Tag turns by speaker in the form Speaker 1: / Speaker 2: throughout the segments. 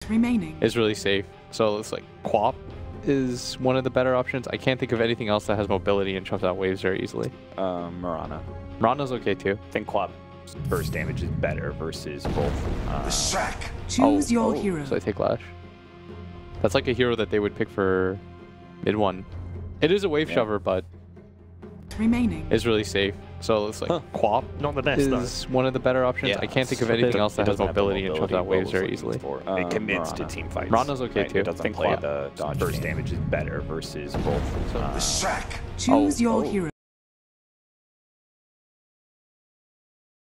Speaker 1: remaining
Speaker 2: is really safe. So it's like Quap is one of the better options. I can't think of anything else that has mobility and chumps out waves very easily.
Speaker 3: Marana.
Speaker 2: Marana's okay too.
Speaker 3: I think Quap's burst damage is better versus both.
Speaker 1: Choose your hero.
Speaker 2: So I take Lash. That's like a hero that they would pick for mid one. It is a wave shover, but
Speaker 1: remaining
Speaker 2: is really safe. So it's like Quap
Speaker 4: not the best
Speaker 2: is one of the better options.
Speaker 3: Yeah,
Speaker 2: I can't think of anything else that has mobility and chumps out waves very easily.
Speaker 3: It commits to team fights.
Speaker 2: Marana's okay too.
Speaker 3: It doesn't play the dodge burst damage is better versus both.
Speaker 1: choose your hero.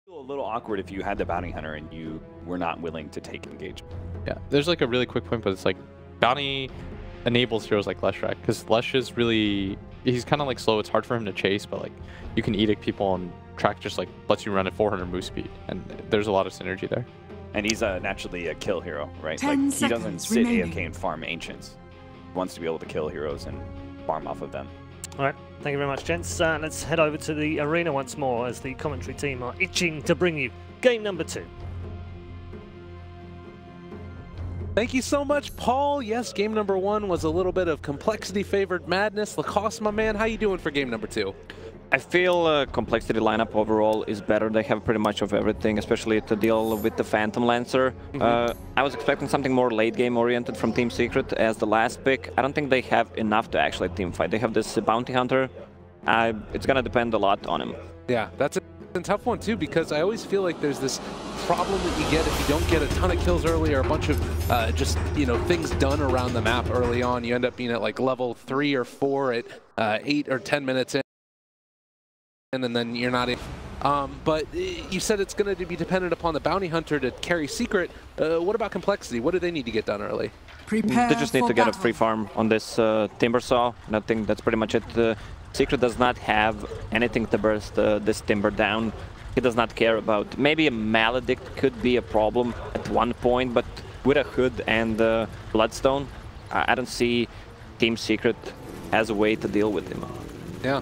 Speaker 3: A little awkward if you had the bounty hunter and you were not willing to take engagement.
Speaker 2: Yeah, there's like a really quick point, but it's like bounty enables heroes like Leshrac, because Lesh is really, he's kind of like slow. It's hard for him to chase, but like you can edict people and track just like lets you run at 400 move speed, and there's a lot of synergy there. And
Speaker 3: he's naturally a kill hero, right?
Speaker 1: 10
Speaker 3: like he doesn't sit
Speaker 1: remaining.
Speaker 3: AFK and farm ancients. He wants to be able to kill heroes and farm off of them.
Speaker 4: All right, thank you very much, gents. Let's head over to the arena once more as the commentary team are itching to bring you game number 2.
Speaker 5: Thank you so much, Paul. Yes, game number 1 was a little bit of complexity favored madness. Lacoste, my man, how you doing for game number 2?
Speaker 6: I feel complexity lineup overall is better. They have pretty much of everything, especially to deal with the Phantom Lancer. I was expecting something more late game oriented from Team Secret as the last pick. I don't think they have enough to actually team fight. They have this Bounty Hunter. It's gonna depend a lot on him.
Speaker 5: Yeah, that's a tough one too, because I always feel like there's this problem that you get if you don't get a ton of kills early or a bunch of just, you know, things done around the map early on. You end up being at like level 3 or 4 at 8 or 10 minutes in, and then you're not in. But you said it's going to be dependent upon the Bounty Hunter to carry Secret. What about complexity? What do they need to get done early?
Speaker 1: Prepare
Speaker 6: they just need to get a free farm on this Timber Saw, and I think that's pretty much it. Secret does not have anything to burst this Timber down. He does not care about. Maybe a Maledict could be a problem at one point, but with a Hood and Bloodstone, I don't see Team Secret as a way to deal with him.
Speaker 5: Yeah.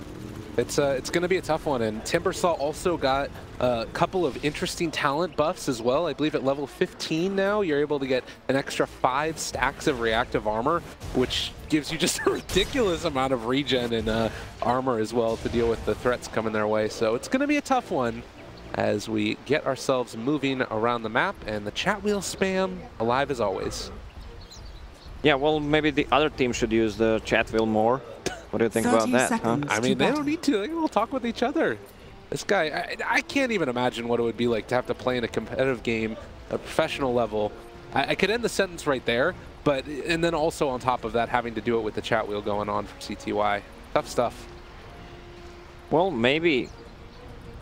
Speaker 5: It's going to be a tough one, and Timbersaw also got a couple of interesting talent buffs as well. I believe at level 15 now, you're able to get an extra 5 stacks of reactive armor, which gives you just a ridiculous amount of regen and armor as well to deal with the threats coming their way. So it's going to be a tough one as we get ourselves moving around the map, and the chat wheel spam alive as always.
Speaker 6: Yeah, well, maybe the other team should use the chat wheel more. What do you think about that? Huh?
Speaker 5: I mean, they don't need to. They can all talk with each other. This guy, I can't even imagine what it would be like to have to play in a competitive game, a professional level. I could end the sentence right there, but and then also on top of that, having to do it with the chat wheel going on from CTY. Tough stuff.
Speaker 6: Well, maybe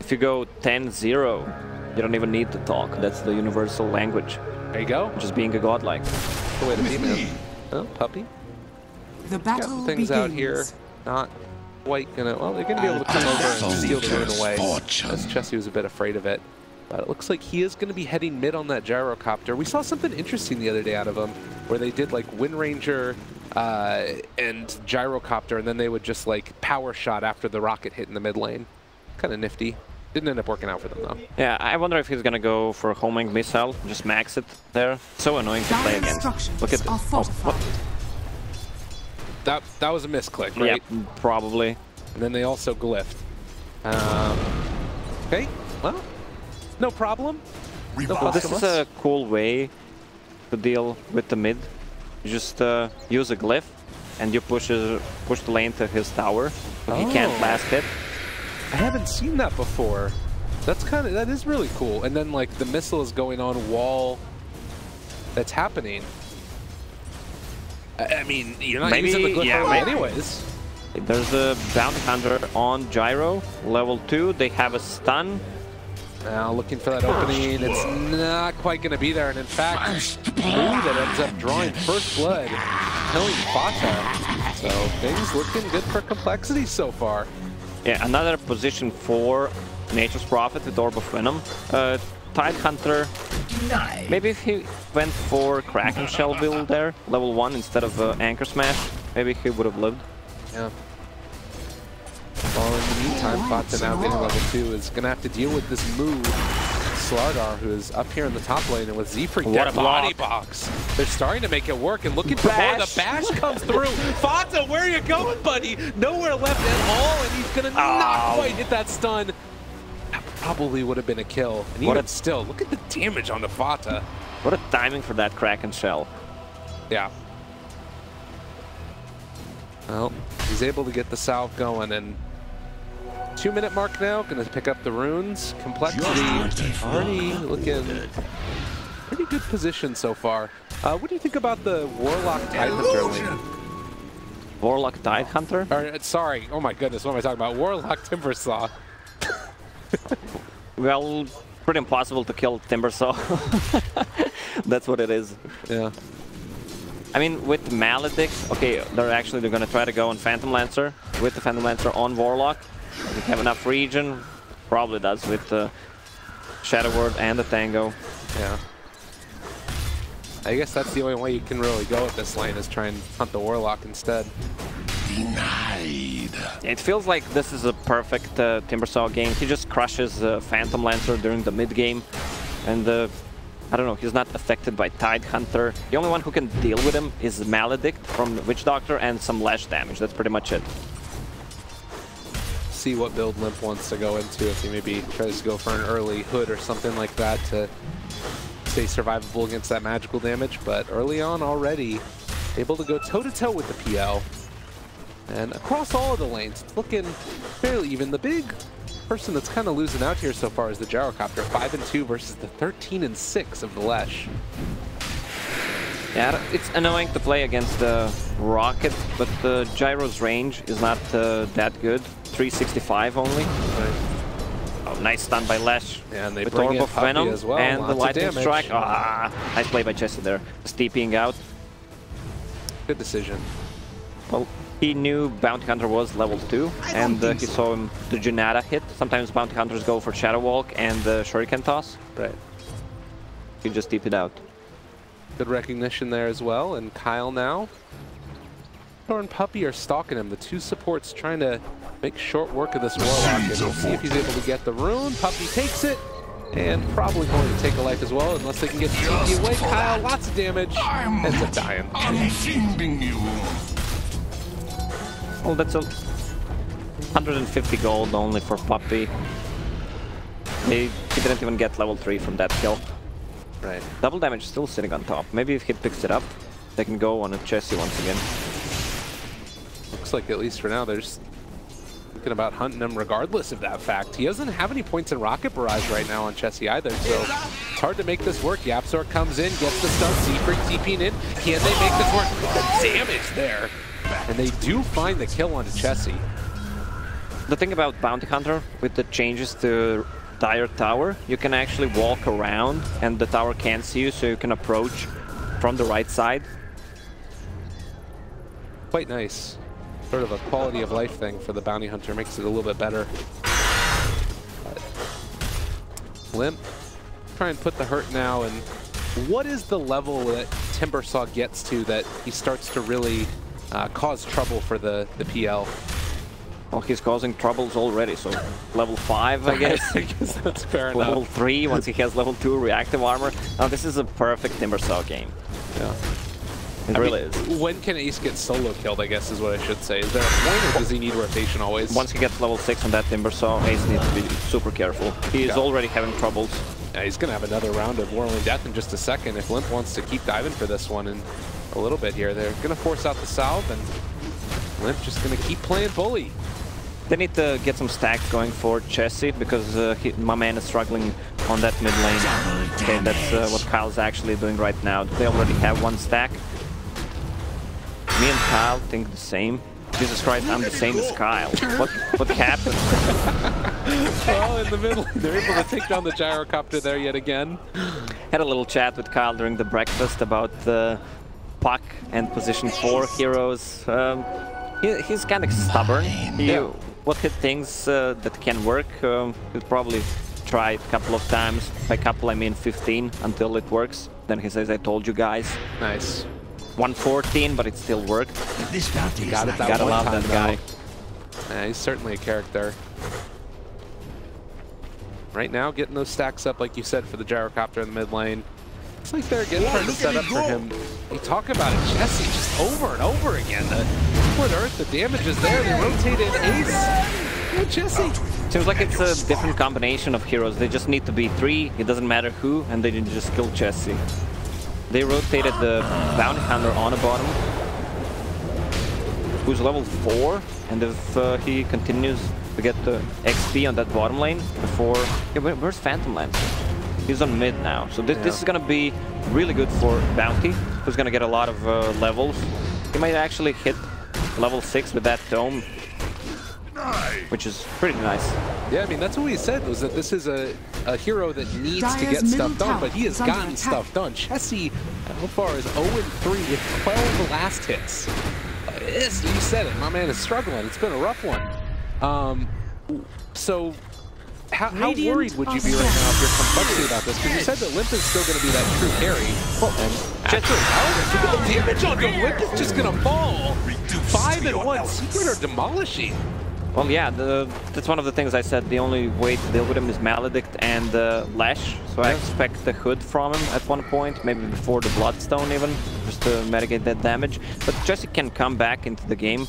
Speaker 6: if you go 10-0, you don't even need to talk. That's the universal language.
Speaker 5: There you go.
Speaker 6: Just being a godlike.
Speaker 5: The way to be, man. Oh, puppy.
Speaker 1: The battle
Speaker 5: got some things
Speaker 1: begins.
Speaker 5: out here. Not quite gonna. Well, they're gonna be able to come over and steal the rune away. As Chessie was a bit afraid of it. But it looks like he is going to be heading mid on that gyrocopter. We saw something interesting the other day out of him, where they did like Wind Ranger and gyrocopter, and then they would just like power shot after the rocket hit in the mid lane. Kind of nifty. Didn't end up working out for them though.
Speaker 6: Yeah, I wonder if he's gonna go for a homing missile, just max it there. So annoying to play against. Look at this. Oh, what?
Speaker 5: That was a misclick, right?
Speaker 6: Yeah, probably.
Speaker 5: And then they also glyphed. Okay, well, no problem.
Speaker 6: Well, this is a cool way to deal with the mid. You just use a glyph, and you push the lane to his tower, so he can't last hit.
Speaker 5: I haven't seen that before. That is really cool. And then like the missile is going on wall that's happening. I mean, you're not using the glyph anyways.
Speaker 6: There's a Bounty Hunter on Gyro, level 2. They have a stun.
Speaker 5: Now looking for that opening. It's not quite going to be there. And in fact, Blue that ends up drawing first blood, killing Fata. So things looking good for complexity so far.
Speaker 6: Yeah, another position for Nature's Prophet with Orb of Venom. Tide Hunter, maybe if he went for Kraken Shell build there, level 1 instead of Anchor Smash, maybe he would have lived.
Speaker 5: Yeah. Well, in the meantime, Fata now getting level 2 is going to have to deal with this move Slardar, who is up here in the top lane, and with Z-Freak
Speaker 6: What
Speaker 5: dead
Speaker 6: a block.
Speaker 5: body box. They're starting to make it work and looking for more. The bash comes through. Fata, where are you going, buddy? Nowhere left at all, and he's gonna not quite hit that stun. That probably would have been a kill. And even still, look at the damage on the Fata.
Speaker 6: What a timing for that Kraken shell.
Speaker 5: Yeah. Well, he's able to get the salve going, and 2-minute mark now, gonna pick up the runes. Complexity already looking pretty good position so far. What do you think about the Warlock Tidehunter lane?
Speaker 6: Warlock Tidehunter?
Speaker 5: Or, sorry, oh my goodness, what am I talking about? Warlock Timbersaw.
Speaker 6: Well, pretty impossible to kill Timbersaw. That's what it is.
Speaker 5: Yeah.
Speaker 6: I mean, with Maledict, okay, they're gonna try to go on Phantom Lancer with the Phantom Lancer on Warlock. Does it have enough regen? Probably does with the Shadow Word and the Tango.
Speaker 5: Yeah. I guess that's the only way you can really go at this lane is try and hunt the Warlock instead.
Speaker 7: Denied.
Speaker 6: It feels like this is a perfect Timbersaw game. He just crushes Phantom Lancer during the mid game, and I don't know, he's not affected by Tidehunter. The only one who can deal with him is Maledict from Witch Doctor and some lash damage. That's pretty much it.
Speaker 5: See what build Limp wants to go into, if he maybe tries to go for an early hood or something like that to stay survivable against that magical damage. But early on already, able to go toe-to-toe with the PL. And across all of the lanes, it's looking fairly even. The big person that's kind of losing out here so far is the Gyrocopter, 5-2 versus the 13-6 of the Lesh.
Speaker 6: Yeah, it's annoying to play against the Rocket, but the Gyro's range is not that good. 365 only.
Speaker 5: Right.
Speaker 6: Oh, nice stun by Lesh.
Speaker 5: Yeah, and they
Speaker 6: with
Speaker 5: bring
Speaker 6: Orb
Speaker 5: in
Speaker 6: of
Speaker 5: Puppy
Speaker 6: Venom
Speaker 5: as well.
Speaker 6: and the
Speaker 5: Lots of
Speaker 6: Lightning
Speaker 5: damage.
Speaker 6: Strike. Ah, nice play by Jesse there. Just TPing out.
Speaker 5: Good decision.
Speaker 6: Well, he knew Bounty Hunter was level 2, and he saw him the Junata hit. Sometimes Bounty Hunters go for Shadow Walk and the Shuriken Toss.
Speaker 5: Right.
Speaker 6: He just TP'd out.
Speaker 5: Good recognition there as well. And Kyle now. Thor and Puppy are stalking him. The two supports trying to make short work of this Warlock. And we'll see if he's able to get the rune. Puppy takes it. And probably going to take a life as well, unless they can get TP away. Kyle, lots of damage. Ends up dying.
Speaker 7: Unshielding you.
Speaker 6: Well, that's a 150 gold only for Puppy. He didn't even get level 3 from that kill.
Speaker 5: Right.
Speaker 6: Double damage still sitting on top. Maybe if he picks it up, they can go on a Chessie once again.
Speaker 5: Looks like at least for now, they're just thinking about hunting him regardless of that fact. He doesn't have any points in Rocket Barrage right now on Chessie either, so it's hard to make this work. Yapzor comes in, gets the stun, Z-Freak TP'ing in. Can they make this work? Look at the damage there. And they do find the kill onto Chessie.
Speaker 6: The thing about Bounty Hunter, with the changes to Dire Tower, you can actually walk around and the tower can't see you, so you can approach from the right side.
Speaker 5: Quite nice. Sort of a quality of life thing for the Bounty Hunter, makes it a little bit better. But Limp, try and put the hurt now. And what is the level that Timbersaw gets to that he starts to really cause trouble for the PL?
Speaker 6: Well, he's causing troubles already, so level 5, I guess.
Speaker 5: I guess that's fair enough.
Speaker 6: Level 3, once he has level 2 reactive armor. Now, this is a perfect Timbersaw game.
Speaker 5: Yeah.
Speaker 6: It really is.
Speaker 5: When can Ace get solo killed, I guess is what I should say. Is there a point, or does he need rotation always?
Speaker 6: Once he gets level 6 on that Timbersaw, Ace needs to be super careful. He is already having troubles.
Speaker 5: Yeah, he's going to have another round of Whirling Death in just a second if Limp wants to keep diving for this one in a little bit here. They're going to force out the salve, and Limp just going to keep playing bully.
Speaker 6: They need to get some stacks going for Chessie, because my man is struggling on that mid lane. Okay, that's what Kyle's actually doing right now. They already have one stack. Me and Kyle think the same. Jesus Christ, I'm the same as Kyle. What happened?
Speaker 5: Well, in the middle, they're able to take down the Gyrocopter there yet again.
Speaker 6: Had a little chat with Kyle during the breakfast about Puck and position 4 heroes. He's kind of stubborn. He will hit things that can work. He'll probably try it a couple of times. By couple, I mean 15 until it works. Then he says, I told you guys.
Speaker 5: Nice.
Speaker 6: 114, but it still worked.
Speaker 7: This bounty is
Speaker 5: Got it that
Speaker 6: Gotta
Speaker 5: one
Speaker 6: love
Speaker 5: time,
Speaker 6: that guy.
Speaker 5: though. Yeah, he's certainly a character. right now, getting those stacks up, like you said, for the gyrocopter in the mid lane. It's like they're again trying to set up for him. You talk about it, Jesse, just over and over again. The split earth, the damage is there. They rotate in Ace. Yeah, Jesse.
Speaker 6: Seems like it's a different combination of heroes. They just need to be 3. It doesn't matter who, and they just kill Jesse. They rotated the bounty hunter on the bottom, who's level 4, and if he continues to get the XP on that bottom lane before... Yeah, where's Phantom Lance? He's on mid now, so this is gonna be really good for Bounty, who's gonna get a lot of levels. He might actually hit level 6 with that dome, which is pretty nice.
Speaker 5: Yeah, I mean, that's what we said, was that this is a hero that needs to get stuff done, but he has gotten stuff done. Chessie, so far, is 0-3 with 12 last hits. You said it, my man is struggling. It's been a rough one. So, how worried would you be right now if you're Complexity about this? Because you said that Limp is still going to be that true carry. Well, after how the damage on him, Limp is just going to fall. 5-1, Secret are demolishing.
Speaker 6: Well, yeah, that's one of the things I said. The only way to deal with him is Maledict and Lash. So I expect the Hood from him at one point, maybe before the Bloodstone even, just to mitigate that damage. But Jesse can come back into the game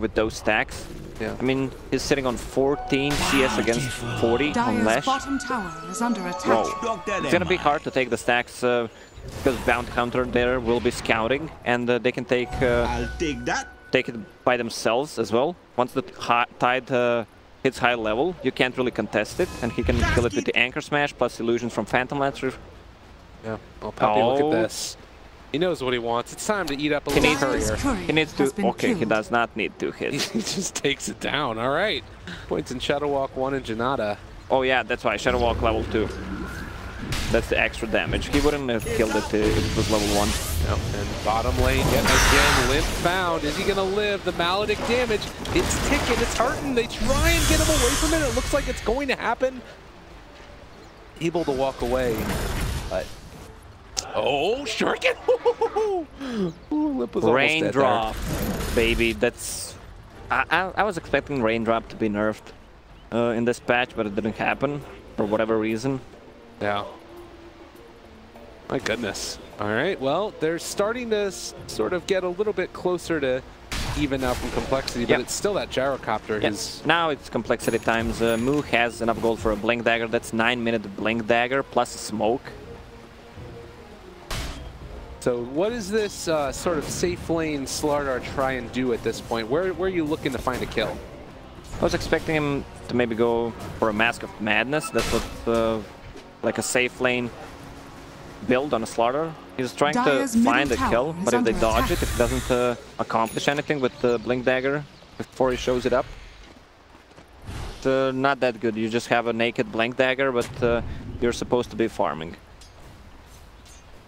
Speaker 6: with those stacks.
Speaker 5: Yeah.
Speaker 6: I mean, he's sitting on 14 CS against 40 on Lash.
Speaker 1: Bottom tower is under attack.
Speaker 6: Whoa. It's gonna be hard to take the stacks because Bounty Hunter there will be scouting, and they can take
Speaker 7: I'll take that.
Speaker 6: Take it by themselves as well. Once the tide hits high level, you can't really contest it, and he can kill it with the Anchor Smash plus illusions from Phantom Lancer.
Speaker 5: Yeah, well, Puppy, look at this. He knows what he wants. It's time to eat up a little courier.
Speaker 6: He needs to... Okay, he does not need to hit.
Speaker 5: He just takes it down. All right. Points in Shadow Walk 1 and Janata.
Speaker 6: Oh yeah, that's why. Shadow Walk level 2. That's the extra damage. He wouldn't have killed it if it was level 1.
Speaker 5: Yep. And bottom lane yet again. Limp found. Is he going to live? The Maledict damage. It's ticking. It's hurting. They try and get him away from it. It looks like it's going to happen. Able to walk away. But... Oh, Shuriken! Limp was
Speaker 6: Raindrop, baby. That's... I was expecting Raindrop to be nerfed in this patch, but it didn't happen for whatever reason.
Speaker 5: Yeah. My goodness. All right, well, they're starting to sort of get a little bit closer to even now from Complexity, but it's still that gyrocopter.
Speaker 6: Yes. Now it's Complexity times. Moo has enough gold for a Blink Dagger. That's 9-minute Blink Dagger plus a smoke.
Speaker 5: So what is this sort of safe lane Slardar try and do at this point? Where are you looking to find a kill?
Speaker 6: I was expecting him to maybe go for a Mask of Madness. That's what, like a safe lane build on a Slardar. He's trying to find a kill, but if they dodge it, if it doesn't accomplish anything with the Blink Dagger before he shows it up, it's not that good. You just have a naked Blink Dagger, but you're supposed to be farming.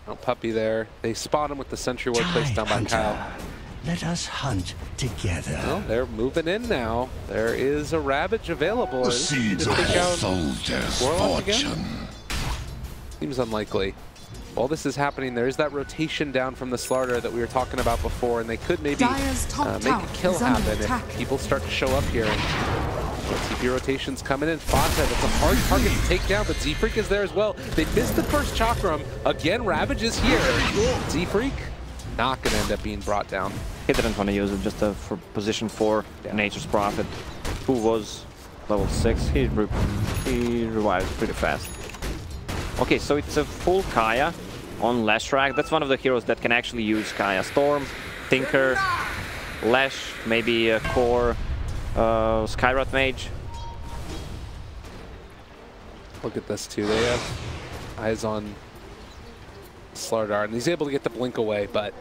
Speaker 5: Oh, Puppy there. They spot him with the Sentry Ward placed down by Kyle.
Speaker 7: Let us hunt together.
Speaker 5: Well, they're moving in now. There is a Ravage available.
Speaker 7: The seeds of a soldier's fortune.
Speaker 5: Seems unlikely. While this is happening, there is that rotation down from the Slardar that we were talking about before, and they could maybe make a kill happen if people start to show up here. TP rotations coming in. Fata, that's a hard target to take down, but Z-Freak is there as well. They missed the first Chakram. Again, Ravage is here. Z-Freak not going to end up being brought down.
Speaker 6: He didn't want to use it just for position 4, Nature's Prophet, who was level 6. He revived pretty fast. Okay, so it's a full Kaya on Lashrak. That's one of the heroes that can actually use Kaya. Storm, Tinker, Lash, maybe a Core, Skyrot Mage.
Speaker 5: Look at this too. They have eyes on Slardar, and he's able to get the blink away, but...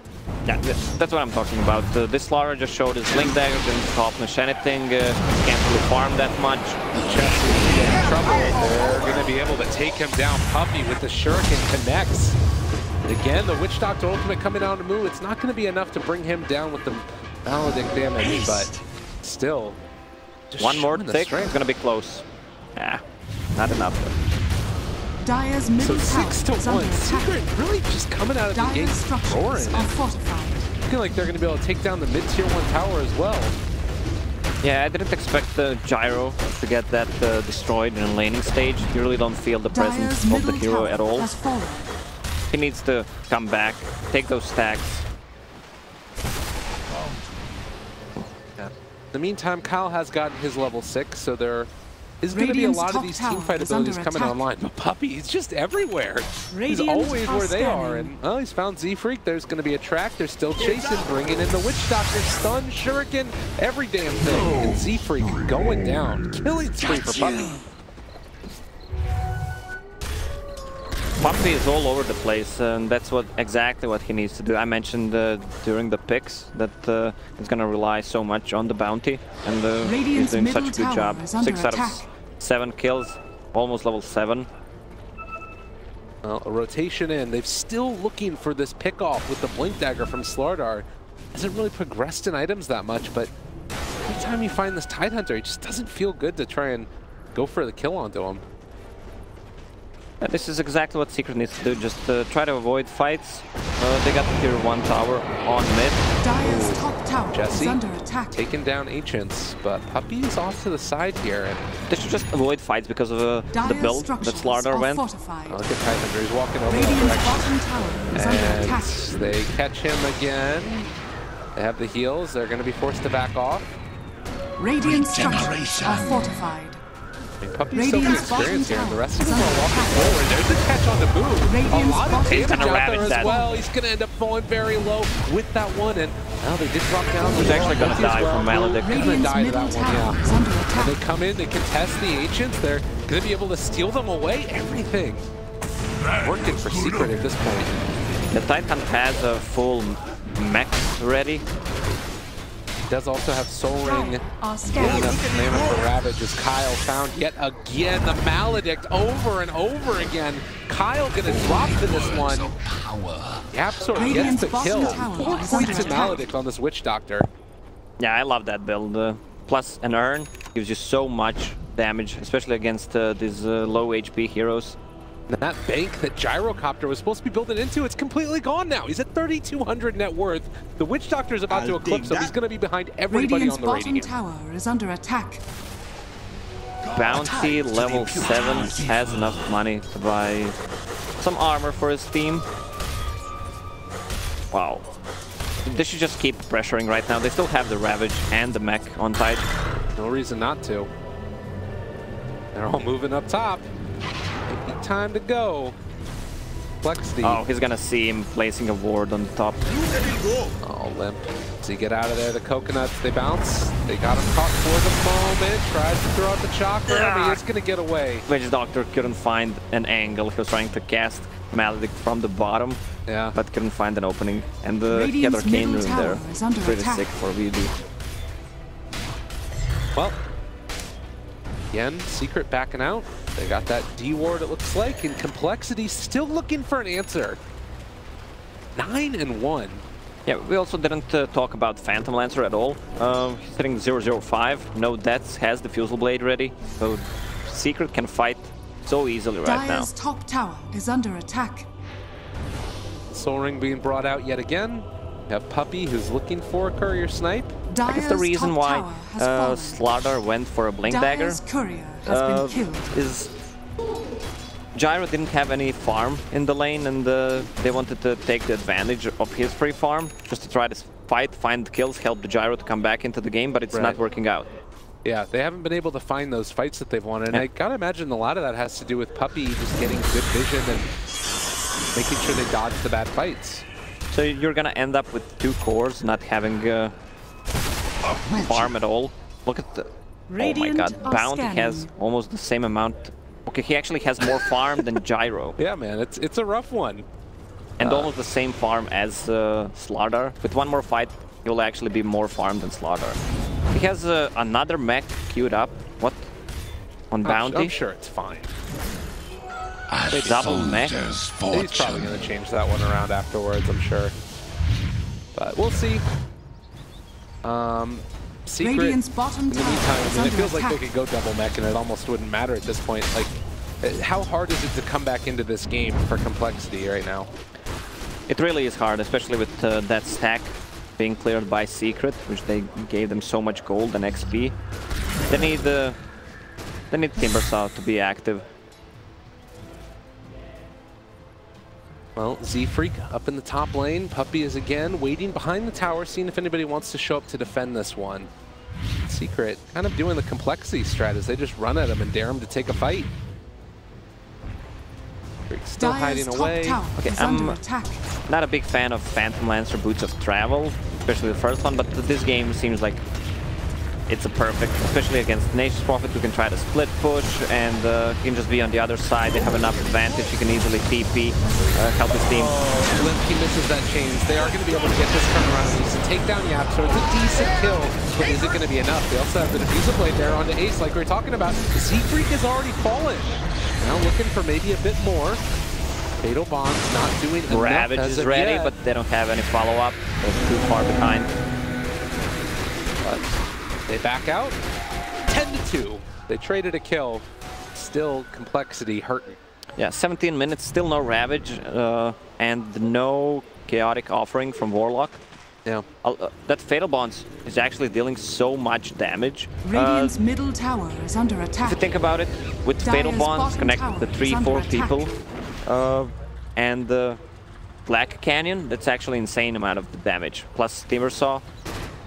Speaker 6: Yeah, that's what I'm talking about. This Slardar just showed his Blink Dagger, didn't accomplish anything, can't really farm that much.
Speaker 5: Chessie's in trouble. They're going to be able to take him down. Puppy with the Shuriken connects. Again, the Witch Doctor ultimate coming down to Moo. It's not going to be enough to bring him down with the Maledict damage, but still...
Speaker 6: One more tick, it's going to be close. Yeah, not enough.
Speaker 1: Dire's middle
Speaker 5: so
Speaker 1: tower
Speaker 5: 6-1. Secret really just coming out of the gate roaring.
Speaker 1: Are fortified.
Speaker 5: Looking like they're going to be able to take down the mid-tier 1 tower as well.
Speaker 6: Yeah, I didn't expect the gyro to get that destroyed in a laning stage. You really don't feel the presence
Speaker 1: Dire's
Speaker 6: of the
Speaker 1: middle
Speaker 6: hero
Speaker 1: tower
Speaker 6: at all.
Speaker 1: has fallen.
Speaker 6: He needs to come back, take those stacks.
Speaker 5: Yeah. In the meantime, Kyle has gotten his level 6, so there is going to be a
Speaker 1: Radiant's
Speaker 5: lot of
Speaker 1: top
Speaker 5: these
Speaker 1: tower
Speaker 5: teamfight
Speaker 1: is
Speaker 5: abilities
Speaker 1: under
Speaker 5: coming
Speaker 1: attack.
Speaker 5: online. But Puppy, he's just everywhere. He's
Speaker 1: Radiant
Speaker 5: always
Speaker 1: are
Speaker 5: where they are.
Speaker 1: scanning.
Speaker 5: And, well, he's found Z-Freak. There's going to be a track. They're still chasing, bringing in the Witch Doctor, stun, shuriken, every damn thing. And Z-Freak going down. Killing spree for Puppy.
Speaker 6: Puppy is all over the place, and that's exactly what he needs to do. I mentioned during the picks that he's gonna rely so much on the bounty, and he's
Speaker 1: Radiant's
Speaker 6: doing such a
Speaker 1: middle
Speaker 6: good job.
Speaker 1: tower is under
Speaker 6: 6 out
Speaker 1: attack.
Speaker 6: of 7 kills, almost level 7.
Speaker 5: Well, a rotation in. They're still looking for this pick-off with the Blink Dagger from Slardar. Hasn't really progressed in items that much, but every time you find this Tidehunter, it just doesn't feel good to try and go for the kill onto him.
Speaker 6: This is exactly what Secret needs to do, just try to avoid fights. They got the tier 1 tower on mid.
Speaker 1: Dire's top tower
Speaker 5: Jesse
Speaker 1: is under attack.
Speaker 5: taking down Ancients, but Puppy's off to the side here. And
Speaker 6: They should just avoid fights because of the
Speaker 1: Dire's
Speaker 6: build that
Speaker 1: structures
Speaker 6: Slardar
Speaker 1: are
Speaker 6: went.
Speaker 1: fortified.
Speaker 5: look at Tidehunter, he's walking over
Speaker 1: Radiant's
Speaker 5: that
Speaker 1: bottom tower is under
Speaker 5: direction.
Speaker 1: attack.
Speaker 5: And they catch him again. They have the heals. They're going to be forced to back off.
Speaker 1: Radiant structures
Speaker 7: Regeneration.
Speaker 1: are fortified.
Speaker 5: I mean, Puppy's still
Speaker 1: Radiant's
Speaker 5: getting experience here, and the
Speaker 1: bottom
Speaker 5: rest of
Speaker 1: tower
Speaker 5: them are
Speaker 1: is
Speaker 5: walking
Speaker 1: under
Speaker 5: forward. There's a catch on the move. A
Speaker 1: Radiant's
Speaker 5: lot of
Speaker 1: bottom
Speaker 5: damage
Speaker 6: tower
Speaker 5: out there
Speaker 6: ravaged
Speaker 5: as
Speaker 6: that.
Speaker 5: well. He's going to end up falling very low with that one, and well, they did drop down.
Speaker 6: He's actually gonna die from Maledict.
Speaker 5: Gonna
Speaker 1: Radiant's
Speaker 5: die to
Speaker 1: middle
Speaker 5: that one,
Speaker 1: tower
Speaker 5: yeah.
Speaker 1: is under
Speaker 5: And
Speaker 1: attack.
Speaker 5: they come in, they contest the Ancients. They're going to be able to steal them away. Everything working for Secret at this point.
Speaker 6: The Titan has a full mech ready.
Speaker 5: He does also have Soul Ring.
Speaker 1: Are
Speaker 5: Getting
Speaker 1: scanning.
Speaker 5: enough mana for Ravage as Kyle found yet again the Maledict over and over again. Kyle gonna drop to this one. The Absol gets
Speaker 1: Radiant's
Speaker 5: the
Speaker 1: bottom
Speaker 5: kill.
Speaker 1: tower
Speaker 5: 4
Speaker 1: is
Speaker 5: points
Speaker 1: under
Speaker 5: in
Speaker 1: attack.
Speaker 5: Maledict on this Witch Doctor.
Speaker 6: Yeah, I love that build. Plus an urn gives you so much damage, especially against these low HP heroes.
Speaker 5: And that bank that Gyrocopter was supposed to be building into, it's completely gone now. He's at 3,200 net worth. The Witch Doctor is about to
Speaker 7: I'll
Speaker 5: eclipse,
Speaker 7: dig
Speaker 5: so he's
Speaker 7: that.
Speaker 5: going to be behind everybody
Speaker 1: Radiant's
Speaker 5: on the
Speaker 1: bottom
Speaker 5: radiant.
Speaker 1: tower is under attack.
Speaker 6: Bounty level 7 has enough money to buy some armor for his team. Wow. They should just keep pressuring right now. They still have the Ravage and the mech on tight.
Speaker 5: No reason not to. They're all moving up top. Maybe time to go. Complexity.
Speaker 6: Oh, he's gonna see him placing a ward on the top.
Speaker 5: Oh, limp. Does he get out of there? The coconuts, they bounce. They got him caught for the moment. Tries to throw out the chakra, but he is going to get away.
Speaker 6: Witch Doctor couldn't find an angle. He was trying to cast Maledict from the bottom,
Speaker 5: Yeah.
Speaker 6: but couldn't find an opening. And he had
Speaker 1: Radiant's
Speaker 6: Arcane
Speaker 1: middle
Speaker 6: Rune there.
Speaker 1: tower is under
Speaker 6: Pretty
Speaker 1: attack.
Speaker 6: sick for VD.
Speaker 5: Well, again, Secret backing out. They got that D ward, it looks like, and Complexity still looking for an answer. 9-1.
Speaker 6: Yeah, we also didn't talk about Phantom Lancer at all. He's hitting 005, no deaths, has the Fusel Blade ready, so Secret can fight so easily right now.
Speaker 1: Dire's top tower is under attack.
Speaker 5: Soul Ring being brought out yet again. You have Puppy, who's looking for a courier snipe.
Speaker 6: I guess the reason why Slardar went for a Blink Dagger
Speaker 1: Dire's courier has been killed.
Speaker 6: is Gyro didn't have any farm in the lane, and they wanted to take the advantage of his free farm just to try to fight, find kills, help the Gyro to come back into the game, but it's not
Speaker 5: Right.
Speaker 6: working out.
Speaker 5: Yeah, they haven't been able to find those fights that they've wanted, and I gotta imagine a lot of that has to do with Puppy just getting good vision and making sure they dodge the bad fights.
Speaker 6: So you're gonna end up with 2 cores not having farm at all. Look at the... Oh my
Speaker 1: Radiant
Speaker 6: god,
Speaker 1: are
Speaker 6: Bounty has
Speaker 1: scanning.
Speaker 6: almost the same amount. Okay, he actually has more farm than Gyro.
Speaker 5: Yeah, man, it's a rough one.
Speaker 6: And almost the same farm as Slardar. With one more fight, he will actually be more farmed than Slardar. He has another mech queued up. What? On Bounty?
Speaker 5: I'm sure it's fine.
Speaker 7: A
Speaker 6: double mech.
Speaker 7: soldier's
Speaker 5: He's probably going to change that one around afterwards, I'm sure. But we'll see. Secret,
Speaker 1: Radiant's bottom
Speaker 5: in the
Speaker 1: tower
Speaker 5: meantime,
Speaker 1: is
Speaker 5: I mean, it
Speaker 1: under
Speaker 5: feels like
Speaker 1: attack.
Speaker 5: they could go double mech and it almost wouldn't matter at this point. Like, how hard is it to come back into this game for Complexity right now?
Speaker 6: It really is hard, especially with that stack. being cleared by Secret, which they gave them so much gold and XP. They need Timbersaw to be active.
Speaker 5: Well, Z-Freak up in the top lane. Puppey is again waiting behind the tower, seeing if anybody wants to show up to defend this one. Secret kind of doing the complexity strat as they just run at him and dare him to take a fight. Freak's still hiding away.
Speaker 6: Okay, I'm not a big fan of Phantom Lancer Boots of Travel, especially the first one, but this game seems like it's a perfect, especially against Nature's Prophet, who can try to split push, and he can just be on the other side. They have enough advantage. He can easily TP, help his team.
Speaker 5: Oh, Limp, he misses that change. They are going to be able to get this turnaround. He needs to take down Yap, so it's a decent kill, but is it going to be enough? They also have the Diffuser Blade there onto Ace, like we were talking about. The Z-Freak has already fallen. Now looking for maybe a bit more. Fatal Bond's not doing enough.
Speaker 6: Ravage is ready,
Speaker 5: yet.
Speaker 6: but they don't have any follow-up. They're too far behind.
Speaker 5: But they back out. 10-2. They traded a kill. Still complexity hurting.
Speaker 6: Yeah, 17 minutes, still no Ravage, and no Chaotic Offering from Warlock.
Speaker 5: Yeah.
Speaker 6: That Fatal Bonds is actually dealing so much damage.
Speaker 1: Radiant's middle tower is under attack.
Speaker 6: If you think about it, with Fatal Bonds, connect the 3-4 people, and the Black Canyon, that's actually insane amount of damage. Plus Timbersaw.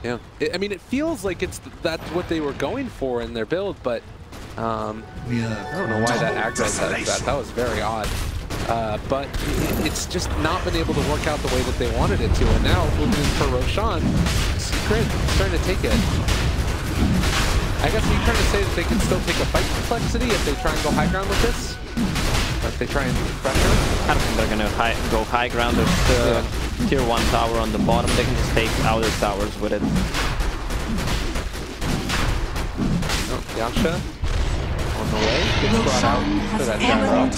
Speaker 5: Yeah, I mean, it feels like that's what they were going for in their build, but I don't know why that aggro said that. That was very odd. But it's just not been able to work out the way that they wanted it to. And now, moving for Roshan, Secret starting to take it. I guess you're trying to say that they can still take a fight complexity if they try and go high ground with this? Or if they try and pressure?
Speaker 6: I don't think they're going to go high ground. There's tier 1 tower on the bottom. They can just take outer towers with it.
Speaker 5: Oh, Yasha on the way. Gets brought out for that gyro.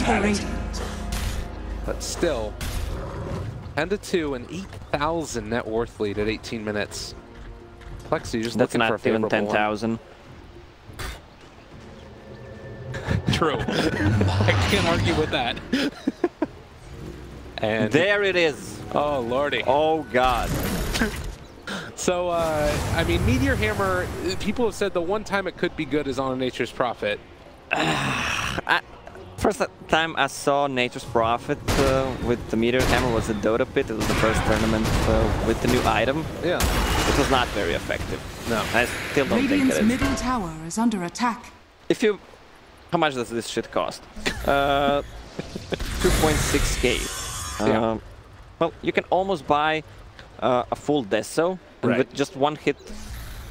Speaker 5: But still, 10-2 and 8,000 net worth lead at 18 minutes. Plexi just
Speaker 6: That's
Speaker 5: looking for a
Speaker 6: not even
Speaker 5: favorable
Speaker 6: 10,000.
Speaker 5: True. I can't argue with that. And
Speaker 6: there it is.
Speaker 5: Oh, lordy.
Speaker 6: Oh, God.
Speaker 5: So, I mean, Meteor Hammer, people have said the one time it could be good is on a Nature's Prophet.
Speaker 6: First time I saw Nature's Prophet with the Meteor Hammer was at Dota Pit. It was the first tournament with the new item.
Speaker 5: Yeah.
Speaker 6: It was not very effective.
Speaker 5: No.
Speaker 6: I still don't
Speaker 1: Radiant's
Speaker 6: think it is.
Speaker 1: middle tower is under attack.
Speaker 6: If you... How much does this shit cost? 2.6k.
Speaker 5: Yeah.
Speaker 6: Well, you can almost buy a full Deso, and with just one hit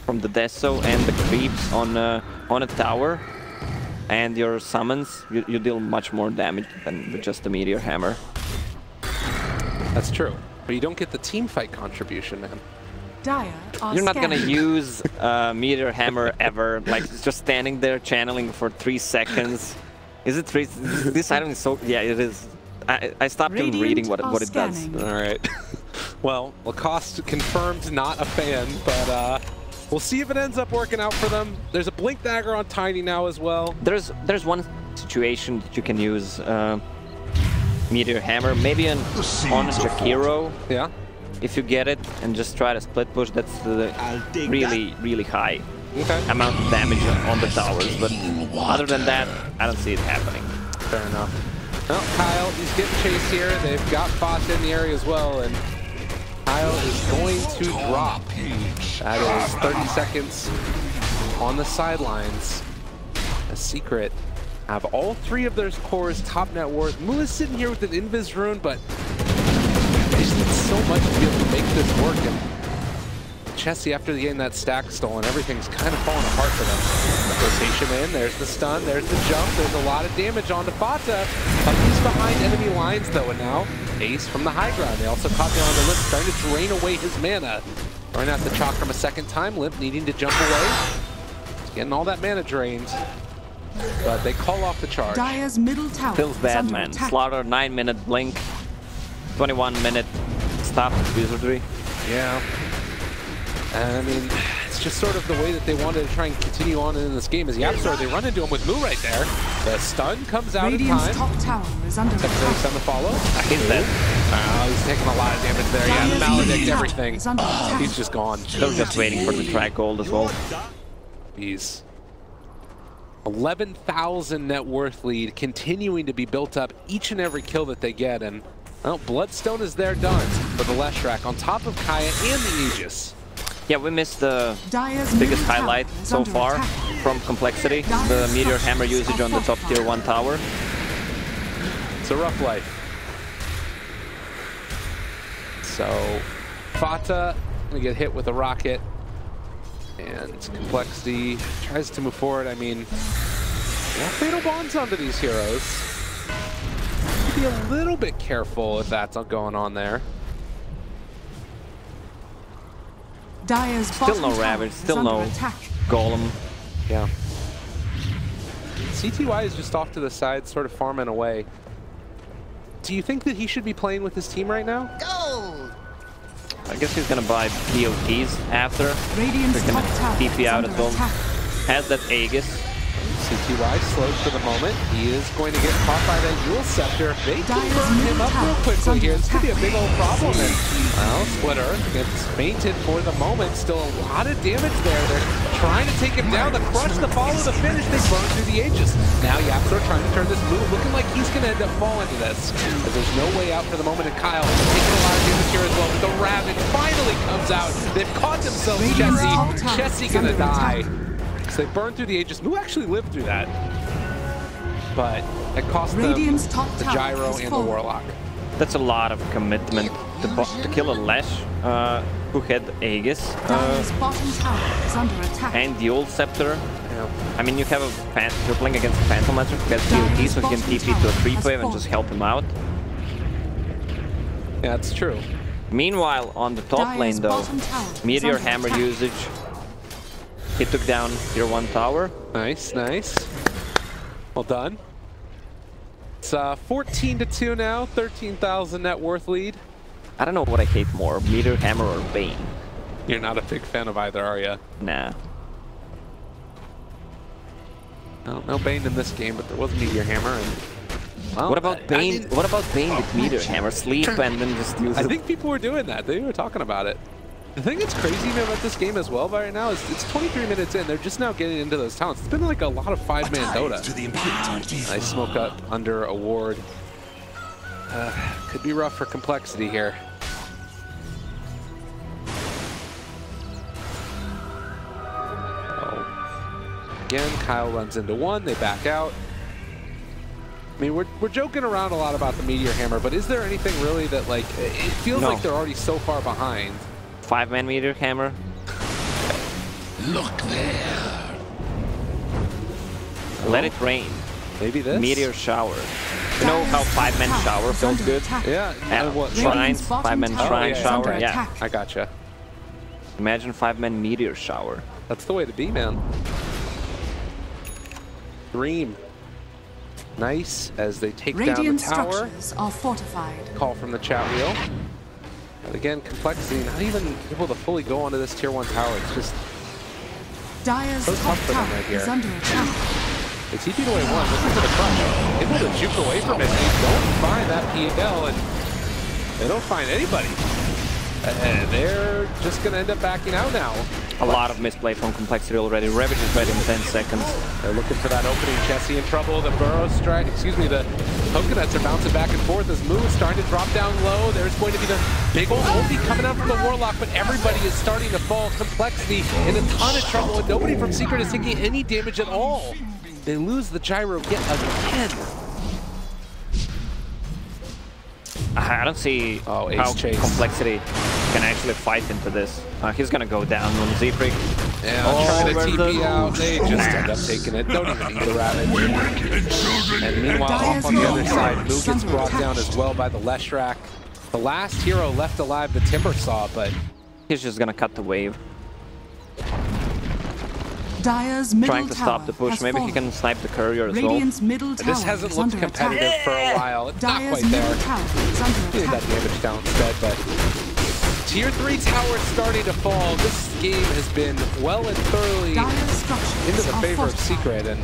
Speaker 6: from the Deso and the creeps on a tower, and your summons, you deal much more damage than with just the Meteor Hammer.
Speaker 5: That's true. But you don't get the team fight contribution, man.
Speaker 1: Dire are
Speaker 6: You're not gonna
Speaker 1: scanning.
Speaker 6: use Meteor Hammer ever, like just standing there channeling for 3 seconds. Is it 3? This item is so... Yeah, it is. I stopped even reading what it does.
Speaker 1: scanning.
Speaker 5: All right. Well, Lacoste confirmed not a fan, but we'll see if it ends up working out for them. There's a Blink Dagger on Tiny now as well.
Speaker 6: There's one situation that you can use Meteor Hammer, maybe on Jakiro.
Speaker 5: Yeah.
Speaker 6: If you get it and just try to split push, that's really high amount of damage on the towers. But other than that, I don't see it happening.
Speaker 5: Fair enough. Well, Kyle, he's getting chased here. They've got Fata in the area as well, and Kyle is going to drop. That is 30 seconds on the sidelines. A Secret have all 3 of their cores top net worth. Mula's sitting here with an Invis rune, but they just need so much to be able to make this work. And Chessie, after getting that stack stolen, everything's kind of falling apart for them. Rotation in, there's the stun, there's the jump, there's a lot of damage onto Fata. He's behind enemy lines though, and now Ace from the high ground. They also caught me on the Limp, starting to drain away his mana. Throwing out the Chakram a second time, Limp needing to jump away. He's getting all that mana drained. But they call off the charge.
Speaker 1: Dire's middle tower
Speaker 6: Feels
Speaker 1: is
Speaker 6: bad,
Speaker 1: under
Speaker 6: man.
Speaker 1: attack.
Speaker 6: Slaughter, 9-minute blink, 21-minute stop wizardry.
Speaker 5: Yeah. And I mean, It's just sort of the way that they wanted to try and continue on in this game. As Yapsor, they run into him with Moo right there. The stun comes out in
Speaker 1: Radiant's
Speaker 5: time.
Speaker 1: top tower is under
Speaker 5: Secondary
Speaker 1: attack.
Speaker 5: stun to follow.
Speaker 6: He's dead.
Speaker 5: He's taking a lot of damage there. Yeah,
Speaker 1: Dire's
Speaker 5: maledict
Speaker 1: middle tower
Speaker 5: everything.
Speaker 1: is under attack.
Speaker 5: He's just gone.
Speaker 6: They're just waiting for the track gold as well.
Speaker 5: He's 11,000 net worth lead, continuing to be built up each and every kill that they get. And well, Bloodstone is there done for the Leshrac on top of Kaya and the Aegis.
Speaker 6: Yeah, we missed the
Speaker 1: Dire's
Speaker 6: biggest
Speaker 1: middle
Speaker 6: highlight
Speaker 1: tower is
Speaker 6: so
Speaker 1: under
Speaker 6: far
Speaker 1: attack.
Speaker 6: from Complexity. The Meteor Hammer usage on the top tier 1 tower.
Speaker 5: It's a rough life. So, Fata gonna get hit with a rocket. And Complexity tries to move forward. I mean, fatal bonds onto these heroes. Be a little bit careful if that's going on there.
Speaker 1: Dire's
Speaker 6: Still no
Speaker 1: bottom
Speaker 6: Ravage,
Speaker 1: tower
Speaker 6: still
Speaker 1: is
Speaker 6: no
Speaker 1: under attack.
Speaker 6: Golem.
Speaker 5: Yeah. CTY is just off to the side, sort of farming away. Do you think that he should be playing with his team right now?
Speaker 6: I guess he's gonna buy BOTs after.
Speaker 1: Radiant's
Speaker 6: They're
Speaker 1: top
Speaker 6: gonna
Speaker 1: tower
Speaker 6: TP
Speaker 1: is
Speaker 6: out
Speaker 1: under
Speaker 6: as well.
Speaker 1: attack.
Speaker 6: Has that Aegis.
Speaker 5: CTY slowed for the moment. He is going to get caught by that Yule Scepter. They can
Speaker 1: Dire's
Speaker 5: burn him
Speaker 1: middle
Speaker 5: up real
Speaker 1: tower is
Speaker 5: quickly
Speaker 1: under
Speaker 5: here. This could be a
Speaker 1: attack.
Speaker 5: big old problem. And, well, Splitter gets fainted for the moment. Still a lot of damage there. They're trying to take him down. The crush, the follow, the finish. They burn through the Aegis. Now Yapsor trying to turn this move, looking like he's going to end up falling to this. But there's no way out for the moment. And Kyle taking a lot of damage here as well. But the Ravage finally comes out. They've caught themselves.
Speaker 1: Radiant's top
Speaker 5: Chessie.
Speaker 1: tower
Speaker 5: Chessie
Speaker 1: is
Speaker 5: going to
Speaker 1: under
Speaker 5: die.
Speaker 1: attack.
Speaker 5: So they burned through the Aegis. Moo actually lived through that. But it cost them
Speaker 1: Radiant's top
Speaker 5: the
Speaker 1: tower
Speaker 5: Gyro
Speaker 1: is
Speaker 5: and the
Speaker 1: full.
Speaker 5: Warlock.
Speaker 6: That's a lot of commitment to kill a Lash who had Aegis
Speaker 1: Dire's bottom tower is under attack.
Speaker 6: and the old Scepter.
Speaker 5: Yeah.
Speaker 6: I mean, you have you're playing against a Phantom Magic who has BOT, so he can TP to a creep wave and just help him out.
Speaker 5: Yeah, that's true.
Speaker 6: Meanwhile, on the top
Speaker 1: Dire's
Speaker 6: lane though,
Speaker 1: bottom tower is
Speaker 6: Meteor
Speaker 1: under
Speaker 6: Hammer
Speaker 1: attack.
Speaker 6: usage. He took down tier 1 tower.
Speaker 5: Nice, nice. Well done. It's 14-2 now, 13,000 net worth lead.
Speaker 6: I don't know what I hate more, Meteor Hammer or Bane.
Speaker 5: You're not a big fan of either, are you?
Speaker 6: Nah.
Speaker 5: No Bane in this game, but there was Meteor Hammer. And, well,
Speaker 6: What about Bane? What about Bane with Meteor Hammer? Sleep and then just use
Speaker 5: I
Speaker 6: it.
Speaker 5: think people were doing that. They were talking about it. The thing that's crazy about this game as well right now is it's 23 minutes in. They're just now getting into those talents. It's been like a lot of 5-man Dota. Nice smoke up under a ward. Could be rough for Complexity here. Again, Kyle runs into one. They back out. I mean, we're joking around a lot about the Meteor Hammer, but is there anything really that, like, it feels
Speaker 6: No.
Speaker 5: like they're already so far behind.
Speaker 6: 5-man Meteor Hammer.
Speaker 7: Look there.
Speaker 6: Let it rain.
Speaker 5: Maybe this?
Speaker 6: Meteor Shower. You know how 5-man shower feels good?
Speaker 5: Yeah.
Speaker 6: Yeah.
Speaker 5: What?
Speaker 6: Shrines,
Speaker 1: Radiant's bottom
Speaker 6: 5-man
Speaker 1: tower
Speaker 6: shrine
Speaker 5: is
Speaker 6: shower.
Speaker 1: under
Speaker 6: Yeah.
Speaker 1: attack.
Speaker 5: I gotcha.
Speaker 6: Imagine 5-man Meteor Shower.
Speaker 5: That's the way to be, man. Dream. Nice as they take down the
Speaker 1: Radiant
Speaker 5: tower.
Speaker 1: structures are fortified.
Speaker 5: Call from the chat wheel. But again, Complexity not even able to fully go onto this tier 1 tower. It's just
Speaker 1: Dire's
Speaker 5: So
Speaker 1: top
Speaker 5: tough for them
Speaker 1: tower
Speaker 5: right here.
Speaker 1: is under attack.
Speaker 5: they TP'd away one. Looking for the crush. Able to juke away from it. They don't find that PL and they don't find anybody. And they're just going to end up backing out now.
Speaker 6: A lot of misplay from Complexity already. Ravage is ready in 10 seconds.
Speaker 5: They're looking for that opening. Chessie in trouble. The burrow strike, the coconuts are bouncing back and forth as Moo is starting to drop down low. There's going to be the big old ulti coming out from the Warlock, but everybody is starting to fall. Complexity in a ton of trouble, and nobody from Secret is taking any damage at all. They lose the gyro yet again.
Speaker 6: I don't see
Speaker 5: Ace
Speaker 6: how
Speaker 5: chase.
Speaker 6: Complexity can actually fight into this. He's gonna go down on Z-Freak.
Speaker 5: Yeah,
Speaker 6: Oh,
Speaker 5: trying to
Speaker 6: where's
Speaker 5: TP
Speaker 6: the-
Speaker 5: out. They just end up taking it. Don't even need the Ravage. And meanwhile, off on the other side, Moo gets brought down as well by the Leshrac. The last hero left alive, the Timbersaw, but
Speaker 6: He's just gonna cut the wave.
Speaker 1: Dire's middle
Speaker 6: Trying to stop the push.
Speaker 1: has
Speaker 6: Maybe he
Speaker 1: fallen.
Speaker 6: can snipe the courier as well.
Speaker 1: Radiant's middle tower
Speaker 5: this hasn't
Speaker 1: is
Speaker 5: looked
Speaker 1: under
Speaker 5: competitive
Speaker 1: attack.
Speaker 5: for a while. It's not
Speaker 1: Dire's
Speaker 5: quite
Speaker 1: middle
Speaker 5: there.
Speaker 1: tower is under
Speaker 5: He got
Speaker 1: attack.
Speaker 5: damage down instead, but Tier 3 tower starting to fall. This game has been well and thoroughly
Speaker 1: Dire's structures
Speaker 5: into the
Speaker 1: are
Speaker 5: favor of
Speaker 1: fortified.
Speaker 5: Secret, and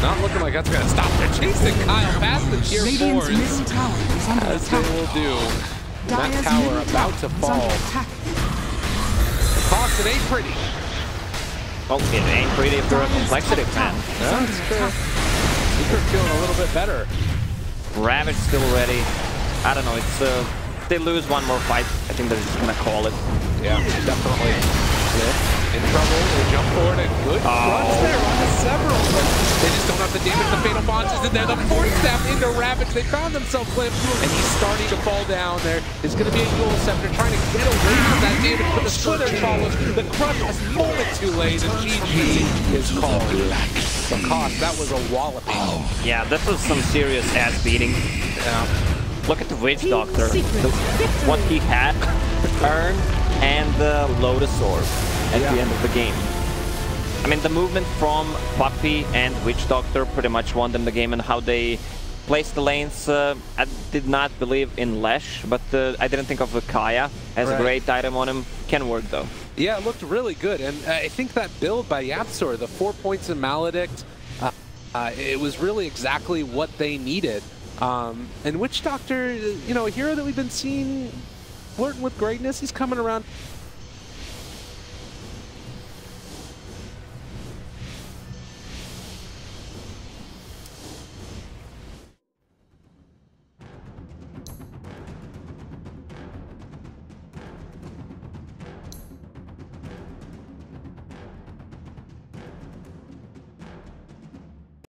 Speaker 5: not looking like that's going to stop. They're chasing Kyle past the tier
Speaker 1: Radiant's
Speaker 5: 4s,
Speaker 1: middle tower is under
Speaker 5: as they
Speaker 1: attack.
Speaker 5: will do. That
Speaker 1: Dire's
Speaker 5: tower
Speaker 1: middle
Speaker 5: about to
Speaker 1: tower is
Speaker 5: fall.
Speaker 1: under attack.
Speaker 5: Cost, it ain't pretty.
Speaker 6: Well, it ain't pretty if you're a complexity fan.
Speaker 5: Yeah, it's true. Secret feeling a little bit better.
Speaker 6: Ravage still ready. I don't know, it's they lose one more fight, I think they're just gonna call it.
Speaker 5: Yeah, definitely. In trouble, they jump forward, and good runs there onto several, but they just don't have the damage. The Fatal Bonds is in there. The fourth step into Ravage. They found themselves clipped, and he's starting to fall down. There is going to be a Yule Scepter trying to get away from that damage, but the Slither follows. The Crush a moment too late, and GG is called. The Cost, that was a walloping.
Speaker 6: Yeah, that was some serious ass beating.
Speaker 5: Yeah.
Speaker 6: Look at the Witch Doctor, what he had earned, and the Lotus Orb at the end of the game. I mean, the movement from Puppy and Witch Doctor pretty much won them the game, and how they placed the lanes. I did not believe in Lesh, but I didn't think of Kaya as a great item on him. Can work though.
Speaker 5: Yeah, it looked really good, and I think that build by Yapsor, the 4 points in Maledict, it was really exactly what they needed. And Witch Doctor, you know, a hero that we've been seeing flirting with greatness. He's coming around